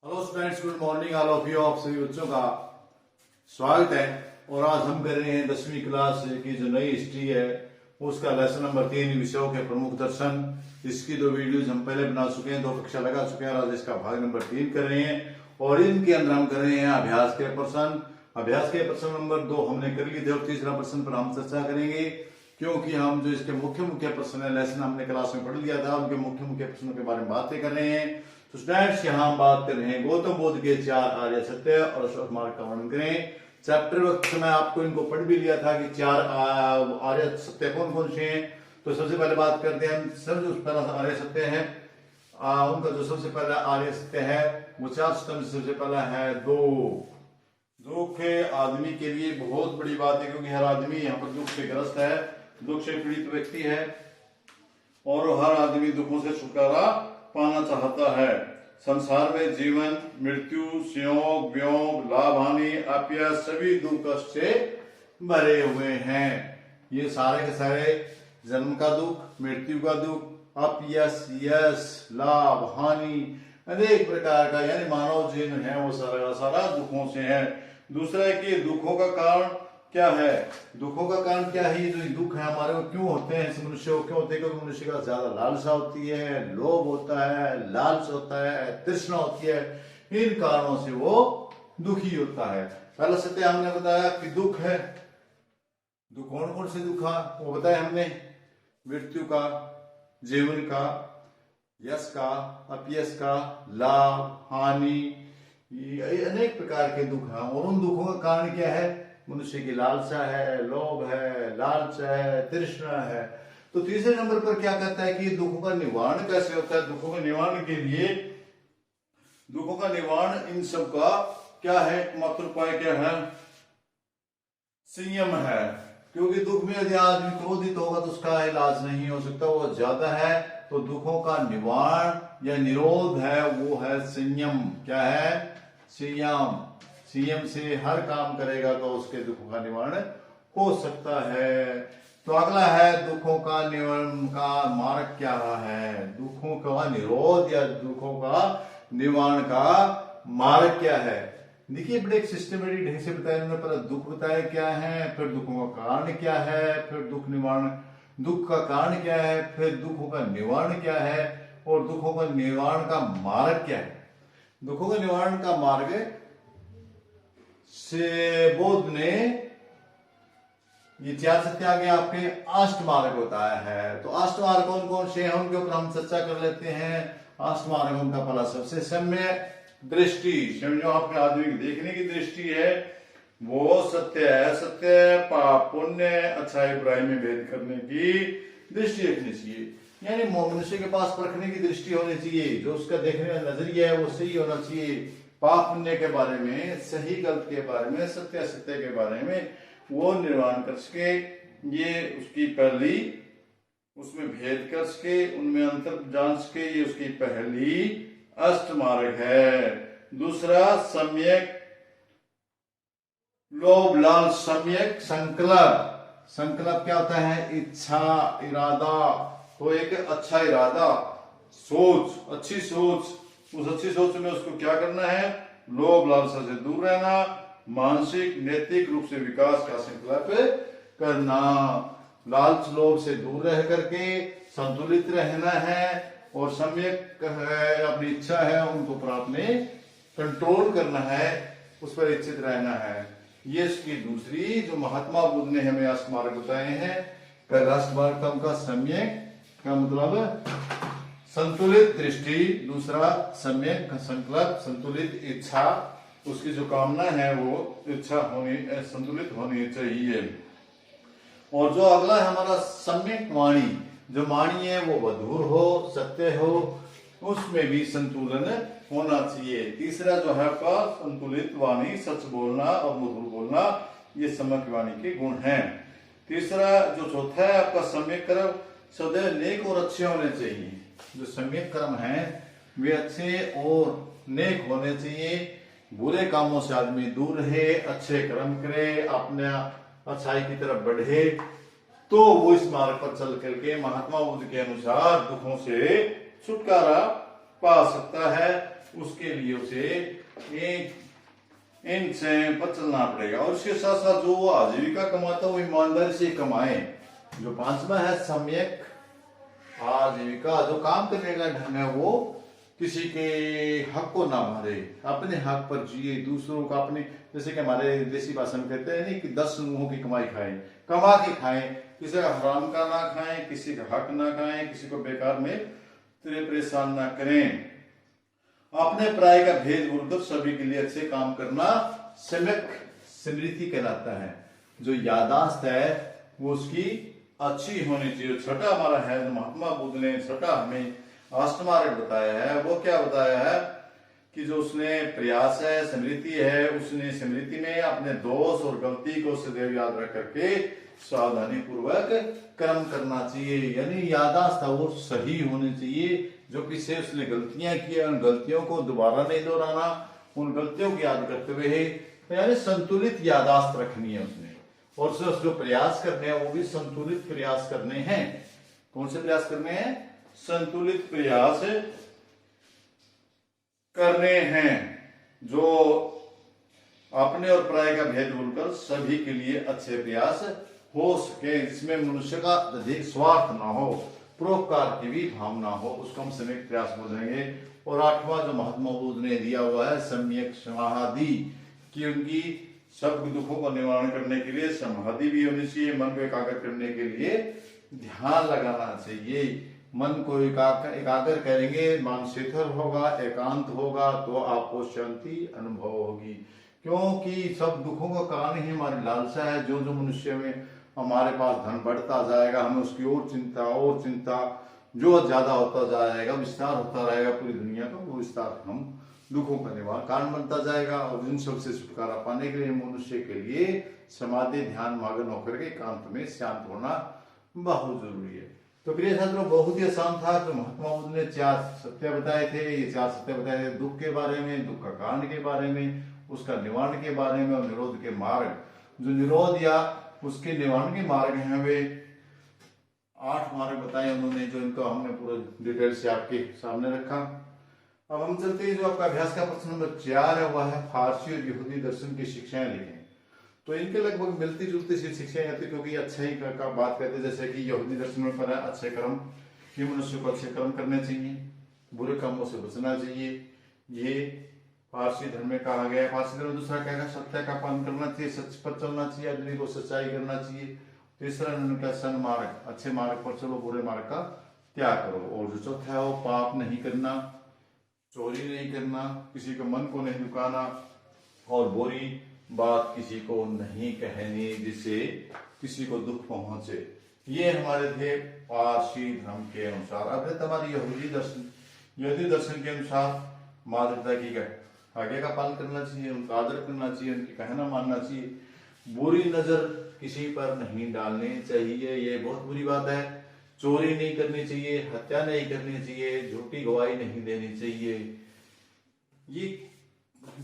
Hello students, good morning all of you. आप सभी बच्चों का स्वागत है। और आज हम कर रहे हैं 10वीं क्लास की जो नई हिस्ट्री है उसका लेसन नंबर 3 विषयों के प्रमुख दर्शन। इसकी दो वीडियोज हम पहले बना चुके हैं, 2 कक्षा लगा चुके हैं। आज इसका भाग नंबर 3 कर रहे हैं और इनके अंदर हम कर रहे हैं अभ्यास के प्रश्न। अभ्यास के प्रश्न नंबर 2 हमने कर लिए थे और तीसरा प्रश्न पर हम चर्चा करेंगे, क्योंकि हम जो इसके मुख्य मुख्य प्रश्न है लेसन हमने क्लास में पढ़ लिया था, उनके मुख्य मुख्य प्रश्नों के बारे में बातें कर रहे हैं। तो स्टूडेंट्स यहाँ हम बात कर रहे हैं गौतम बुद्ध के 4 आर्य सत्य और अशोक मार्ग का वर्णन करें। चैप्टर वक्त में आपको इनको पढ़ भी लिया था कि 4 आर्य सत्य कौन कौन से हैं। तो सबसे पहले बात करते हैं हम। सब जो पहला आर्य सत्य है उनका जो सबसे पहला आर्य सत्य है वो 4 स्तंभ। सबसे पहला है दुख आदमी के लिए बहुत बड़ी बात है, क्योंकि हर आदमी यहाँ पर दुख से ग्रस्त है, दुख से पीड़ित व्यक्ति है और हर आदमी दुखों से छुटकारा पाना चाहता है। संसार में जीवन, मृत्यु, संयोग, वियोग, लाभ, हानि, अपयश सभी दुख कष्ट से भरे हुए हैं। ये सारे के सारे जन्म का दुख, मृत्यु का दुख, अपयश, यश, लाभ, हानि, अनेक प्रकार का यानी मानव जीवन है वो सारा सारा दुखों से है। दूसरा है कि दुखों का कारण क्या है। दुखों का कारण क्या है, ये जो दुख है हमारे को क्यों होते हैं, इस मनुष्य को क्यों होते हैं? क्योंकि मनुष्य का ज्यादा लालसा होती है, लोभ होता है, लालच होता है, तृष्णा होती है। इन कारणों से वो दुखी होता है। पहला सत्य हमने बताया कि दुख है। दुख कौन कौन से दुख है वो बताया हमने, मृत्यु का, जीवन का, यश का, अपयश का, लाभ, हानि, ये अनेक प्रकार के दुख हैं। और उन दुखों का कारण क्या है? मनुष्य की लालसा है, लोभ है, लालच है, तृष्णा है। तो तीसरे नंबर पर क्या कहता है कि दुखों का निवारण कैसे होता है। दुखों के निवारण के लिए, दुखों का निवारण इन सब का क्या है, एकमात्र उपाय क्या है? संयम है। क्योंकि दुख में यदि आदमी क्रोधित होगा तो उसका इलाज नहीं हो सकता, वो ज्यादा है। तो दुखों का निवारण या निरोध है वो है संयम। क्या है? संयम। संयम से हर काम करेगा तो उसके दुखों का निवारण हो सकता है। तो अगला है दुखों का निवारण का मार्ग क्या है। दुखों का निरोध या दुखों का निवारण का मार्ग क्या है। देखिए बड़े एक सिस्टमेटिक ढंग से बताया उन्होंने। पहले दुख बताया क्या है, फिर दुखों का कारण क्या है, फिर दुख निवारण, दुख का कारण क्या है, फिर दुखों का निवारण क्या है और दुखों का निवारण का मार्ग क्या है। दुखों का निवारण का मार्ग से बुद्ध ने ये 4 सत्य आगे आपके अष्ट मार्ग बताया है। तो अष्ट मार्ग कौन कौन से हैं उनके ऊपर हम चर्चा कर लेते हैं। अष्ट मार्ग उनका पहला सबसे सम्यक दृष्टि, जो आपके आदमी की देखने की दृष्टि है वो सत्य है। सत्य, पाप, पुण्य, अच्छाई बुराई में भेद करने की दृष्टि रखनी चाहिए। यानी मनुष्य के पास परखने की दृष्टि होनी चाहिए। जो उसका देखने का नजरिया है वो सही होना चाहिए। पाप पुण्य के बारे में, सही गलत के बारे में, सत्य असत्य के बारे में वो निर्माण कर सके। ये उसकी पहली, उसमें भेद कर सके, उनमें अंतर जान सके, ये उसकी पहली अष्ट मार्ग है। दूसरा सम्यक लोभ लाल, सम्यक संकल्प। संकल्प क्या होता है? इच्छा, इरादा। तो एक अच्छा इरादा, सोच, अच्छी सोच, उस अच्छी सोच में उसको क्या करना है? लोभ लालसा से दूर रहना, मानसिक नैतिक रूप से विकास का संकल्प करना। लालच लोभ से दूर रह करके संतुलित रहना है और सम्यक अपनी इच्छा है उनको पर आपने कंट्रोल करना है, उस पर इच्छित रहना है। ये इसकी दूसरी जो महात्मा बुद्ध ने हमें अष्ट मार्ग बताए हैं। पहला अष्ट मार्ग का उनका सम्यक का मतलब संतुलित दृष्टि, दूसरा सम्यक संकल्प, संतुलित इच्छा, उसकी जो कामना है वो इच्छा होनी, संतुलित होनी चाहिए। और जो अगला है हमारा सम्यक वाणी, जो वाणी है वो मधुर हो, सत्य हो, उसमें भी संतुलन होना चाहिए। तीसरा जो है आपका संतुलित वाणी, सच बोलना और मधुर बोलना, ये सम्यक वाणी के गुण हैं। तीसरा जो चौथा है आपका सम्यक कर्म, सदैव नेक और अच्छे होने चाहिए। जो सम्यक कर्म है वे अच्छे और नेक होने चाहिए। बुरे कामों से आदमी दूर रहे, अच्छे कर्म करे, अपने अच्छाई की तरफ बढ़े, तो वो इस मार्ग पर चल करके महात्मा बुद्ध के अनुसार दुखों से छुटकारा पा सकता है। उसके लिए उसे इनसे बचना पड़ेगा। और इसके साथ साथ जो वो आजीविका कमाता है वो ईमानदारी से कमाए। जो पांचवा है सम्यक आजीविका, जो काम करने का ढंग है वो किसी के हक को ना मारे, अपने हक पर जिए, दूसरों का अपने, जैसे कि हमारे देसी भाषा में कहते हैं नहीं कि 10 मुंहों की कमाई खाएं, कमा के खाएं, किसी का हराम का ना खाएं, किसी का हक ना खाएं, किसी को बेकार में तेरे परेशान ना करें। अपने पराये का भेद भूलकर सभी के लिए अच्छे काम करना सम्यक स्मृति कहलाता है। जो यादाश्त है वो उसकी अच्छी होनी चाहिए। छठा हमारा है, महात्मा बुद्ध ने छठा हमें अष्टमार्ग बताया है। वो क्या बताया है कि जो उसने प्रयास है, स्मृति है, उसने स्मृति में अपने दोष और गलती को सदैव याद रख करके सावधानी पूर्वक कर्म करना चाहिए। यानी यादाश्त वो सही होनी चाहिए। जो पीछे उसने गलतियां की है उन गलतियों को दोबारा नहीं दोहराना, उन गलतियों को याद करते हुए यानी संतुलित यादाश्त रखनी है उसने। और जो प्रयास करने हैं वो भी संतुलित प्रयास करने हैं। कौन से प्रयास करने हैं? संतुलित प्रयास करने हैं, जो अपने और पराये का भेद भूलकर सभी के लिए अच्छे प्रयास हो सके, जिसमें मनुष्य का अधिक स्वार्थ ना हो, परोपकार की भी भावना हो, उसको हम सम्यक प्रयास बोलेंगे। और आठवां जो महात्मा बुद्ध ने दिया हुआ है सम्यक समाधि, कि उनकी सब दुखों का निवारण करने के लिए समाधि भी होनी चाहिए। मन को एकाग्र करने के लिए ध्यान लगाना चाहिए। मन को एकाग्र करेंगे, मन शिथिल होगा, एकांत होगा, तो आपको शांति अनुभव होगी। क्योंकि सब दुखों का कारण ही हमारी लालसा है। जो जो मनुष्य में हमारे पास धन बढ़ता जाएगा, हमें उसकी और चिंता जो ज्यादा होता जाएगा, विस्तार होता रहेगा पूरी दुनिया का, वो विस्तार हम दुखों का निवारण कारण बनता जाएगा। और इन सबसे छुटकारा पाने के लिए मनुष्य के लिए समाधि ध्यान मग्न होकर के एकांत में शांत होना बहुत जरूरी है। तो प्रिय छात्रों, बहुत ही आसान था। जो महात्मा बुद्ध ने 4 सत्य बताए थे, ये 4 सत्य बताए थे दुख के बारे में, दुख का कारण के बारे में, उसका निवारण के बारे में और निरोध के मार्ग। जो निरोध या उसके निवारण के मार्ग हैं वे 8 मार्ग बताए उन्होंने, जो इनको हमने पूरा डिटेल से आपके सामने रखा। अब हम चलते हैं, जो आपका अभ्यास का प्रश्न नंबर 4 है वह है फारसी और यहूदी दर्शन की शिक्षाएं लिखें। तो इनके लगभग मिलती जुलती सी शिक्षाएं आती, क्योंकि अच्छाई का बात करते हैं। जैसे कि यहूदी दर्शन में पर अच्छे कर्म, कि मनुष्य को अच्छे कर्म करने चाहिए, बुरे कामों से बचना चाहिए, ये फारसी धर्म में कहा गया है। फारसी धर्म दूसरा क्या है? सत्य का पालन करना चाहिए, सच पर चलना चाहिए, आदमी को सच्चाई करना चाहिए। तीसरा उनका सन्मार्ग, अच्छे मार्ग पर चलो, बुरे मार्ग का त्याग करो। और जो चौथा है वो पाप नहीं करना, चोरी नहीं करना, किसी के मन को नहीं दुखाना, और बुरी बात किसी को नहीं कहनी जिससे किसी को दुख पहुंचे। ये हमारे थे पारसी धर्म के अनुसार। अब है हमारी यहूदी दर्शन। यहूदी दर्शन के अनुसार माता पिता की आज्ञा का पालन करना चाहिए, उनका आदर करना चाहिए, उनकी कहना मानना चाहिए, बुरी नजर किसी पर नहीं डालनी चाहिए, ये बहुत बुरी बात है। चोरी नहीं करनी चाहिए, हत्या नहीं करनी चाहिए, झूठी गवाही नहीं देनी चाहिए। ये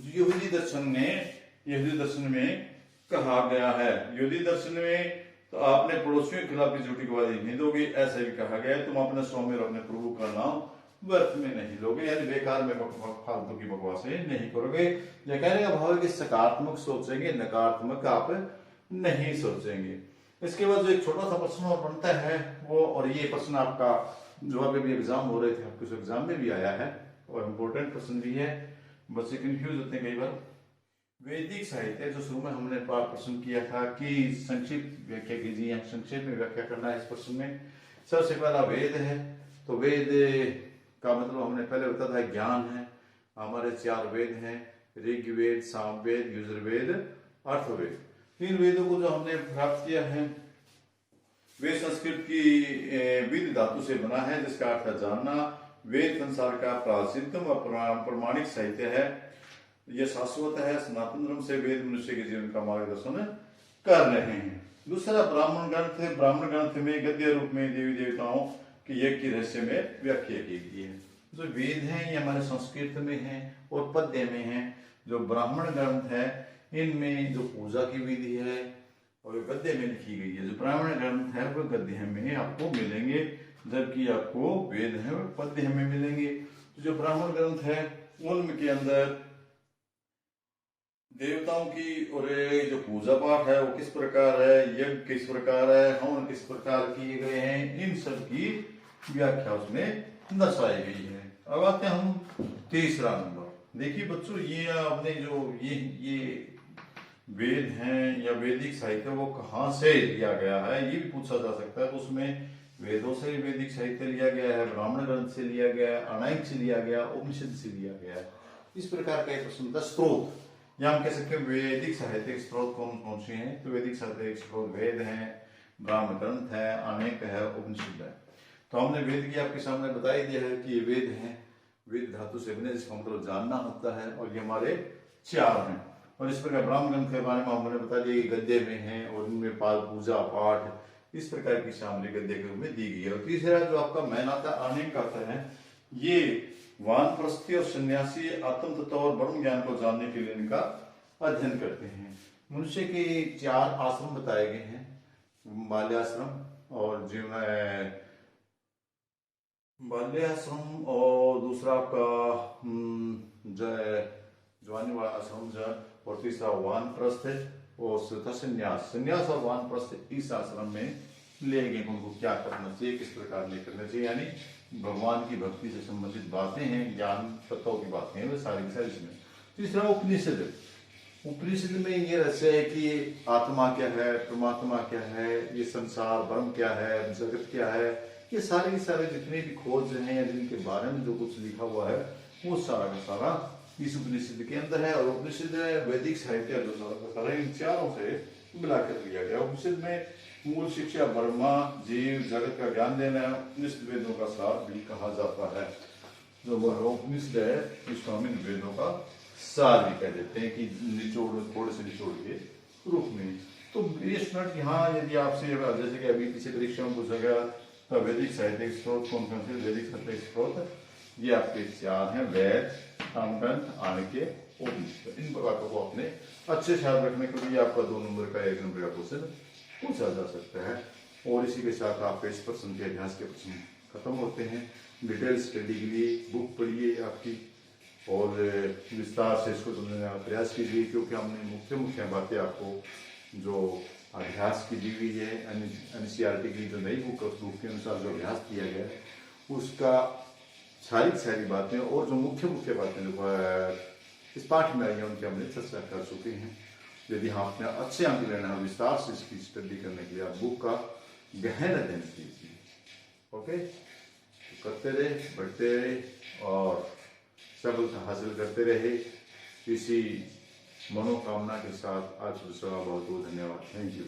यहूदी दर्शन में कहा गया है। यहूदी दर्शन में तो आपने पड़ोसियों के खिलाफ भी झूठी गवाही नहीं दोगे, ऐसे भी कहा गया है। तुम अपने स्वामी और अपने प्रभु का नाम व्यर्थ में नहीं लोगे, यानी बेकार में फालतू की बकवासें नहीं करोगे। यह कहने का भाव है कि सकारात्मक सोचेंगे, नकारात्मक आप नहीं सोचेंगे। इसके बाद जो एक छोटा सा प्रश्न और बनता है वो, और ये प्रश्न आपका जो अभी एग्जाम हो रहे थे आपके एग्जाम में भी आया है और इम्पोर्टेंट प्रश्न भी है, बच्चे कंफ्यूज होते हैं कई बार। वैदिक साहित्य जो शुरू में हमने प्रश्न किया था कि संक्षिप्त व्याख्या कीजिए, संक्षेप में व्याख्या करना है इस प्रश्न में। सबसे पहला वेद है, तो वेद का मतलब हमने पहले बताया था ज्ञान है। हमारे 4 वेद हैं, ऋग्वेद, सामवेद, यजुर्वेद, अर्थवेद। 3 वेदों को जो हमने प्राप्त किया है, वेद संस्कृत की विद धातु से बना है, जिसका अर्थ है जानना। वेद संसार का प्राचीनतम व प्रमाणिक साहित्य है। यह शाश्वत है। सनातन धर्म से वेद मनुष्य के जीवन का मार्गदर्शन कर रहे हैं। दूसरा ब्राह्मण ग्रंथ है। ब्राह्मण ग्रंथ में गद्य रूप में देवी देवताओं की यज्ञ की रहस्य में व्याख्या की गई है। जो वेद हैं ये हमारे संस्कृत में हैं और पद्य में हैं। जो ब्राह्मण ग्रंथ है इनमें जो पूजा की विधि है और गद्य में लिखी गई है। जो ब्राह्मण ग्रंथ है वो गद्य में आपको मिलेंगे, जबकि आपको वेद है और पद्य में मिलेंगे। तो जो ब्राह्मण ग्रंथ है उनके अंदर देवताओं की और ये जो पूजा पाठ है वो किस प्रकार है, यज्ञ किस प्रकार है, हवन किस प्रकार किए गए हैं, इन सब की व्याख्या उसमें दर्शाई गई है। अब आते हैं हम तीसरा नंबर। देखिए बच्चों, ये आपने जो ये वेद हैं या वैदिक साहित्य वो कहाँ से लिया गया है ये भी पूछा जा सकता है। तो उसमें वेदों से वैदिक साहित्य लिया गया है, ब्राह्मण ग्रंथ से लिया गया है, अनायक से लिया गया, उपनिषद से लिया गया है। इस प्रकार का एक प्रश्न था। स्रोत या हम कह सकते हैं वैदिक साहित्यिक स्रोत कौन कौन से हैं। तो वैदिक साहित्यिक स्रोत वेद हैं, ब्राह्मण ग्रंथ है, अनेक है, उपनिषद है। तो हमने वेद की आपके सामने बता ही दिया है कि ये वेद हैं, वेद धातु से बने, जिसका मतलब जानना होता है, और ये हमारे चार हैं। और इस प्रकार ब्राह्मण ग्रंथ के बारे में हमने बता दिया कि गद्य में हैं और इनमें पाल पूजा पाठ इस प्रकार की सामग्री गद्य के रूप में दी गई है। और तीसरा जो आपका मैन आता है, अनेक आता है, ये वानप्रस्थी और सन्यासी आत्म तत्व और ब्रह्म ज्ञान को जानने के लिए इनका अध्ययन करते हैं। मनुष्य के चार आश्रम बताए गए हैं, बाल्याश्रम और जीवन बाल्याश्रम, और दूसरा आपका जवानी वाला आश्रम और तीसरा वानप्रस्थ है, और चौथा संन्यास। संन्यास और वानप्रस्थ इस आश्रम में ले गए उनको क्या करना चाहिए, किस प्रकार नहीं करना चाहिए, यानी भगवान की भक्ति से संबंधित बातें हैं, ज्ञान तत्वों की बातें हैं, वे सारी की सारी इसमें। तीसरा उपनिषद। उपनिषद में ये रहस्य है कि आत्मा क्या है, परमात्मा क्या है, ये संसार ब्रह्म क्या है, जगत क्या है, ये सारे के सारे जितने भी खोज हैं या जिनके बारे में जो कुछ लिखा हुआ है वो सारा का सारा इस उपनिषद के अंदर है। और उपनिषद वैदिक साहित्य जो सारा का सारा इन चारों से मिलाकर लिया गया। उपनिषद में मूल शिक्षा ब्रह्मा जीव जगत का ज्ञान देना है, उपनिषद वेदों का सार भी कहा जाता है। जो उपनिषद है इसको हम इन वेदों का सार भी कह देते हैं कि निचोड़, थोड़े से निचोड़ के रूप में। तो ये स्टूडेंट यहाँ यदि आपसे जैसे कि अभी पीछे परीक्षा में पूछा गया तो वैदिक साहित्यिक स्रोत कौन कौन से, वैदिक साहित्यिक स्रोत ये आपके चार हैं, वेद, ग्रंथ, आर्य, उपनिषद। इन बातों को अपने अच्छे से याद रखने के लिए आपका 2 नंबर का 1 नंबर का क्वेश्चन पूछा जा सकता है। और इसी के साथ आपके इस प्रश्न के अभ्यास के प्रश्न खत्म होते हैं। डिटेल स्टडी के लिए बुक पढ़िए आपकी और विस्तार से इसको समझने का प्रयास कीजिए, क्योंकि हमने मुख्य मुख्य बातें आपको जो अभ्यास की दी हुई है एनसीईआरटी की जो नई बुक के अनुसार जो अभ्यास किया गया है उसका सारी बातें और जो मुख्य मुख्य बातें जो इस पाठ में आई है उनकी हमने चर्चा कर चुके हैं। यदि हम अपने अच्छे अंक लेना है विस्तार से इसकी स्टडी करने के लिए आप बुक का गहन अध्ययन कीजिए। ओके, तो करते रहे, बढ़ते रहे और सफलता हासिल करते रहे, इसी मनोकामना के साथ आज बहुत बहुत धन्यवाद। Thank you.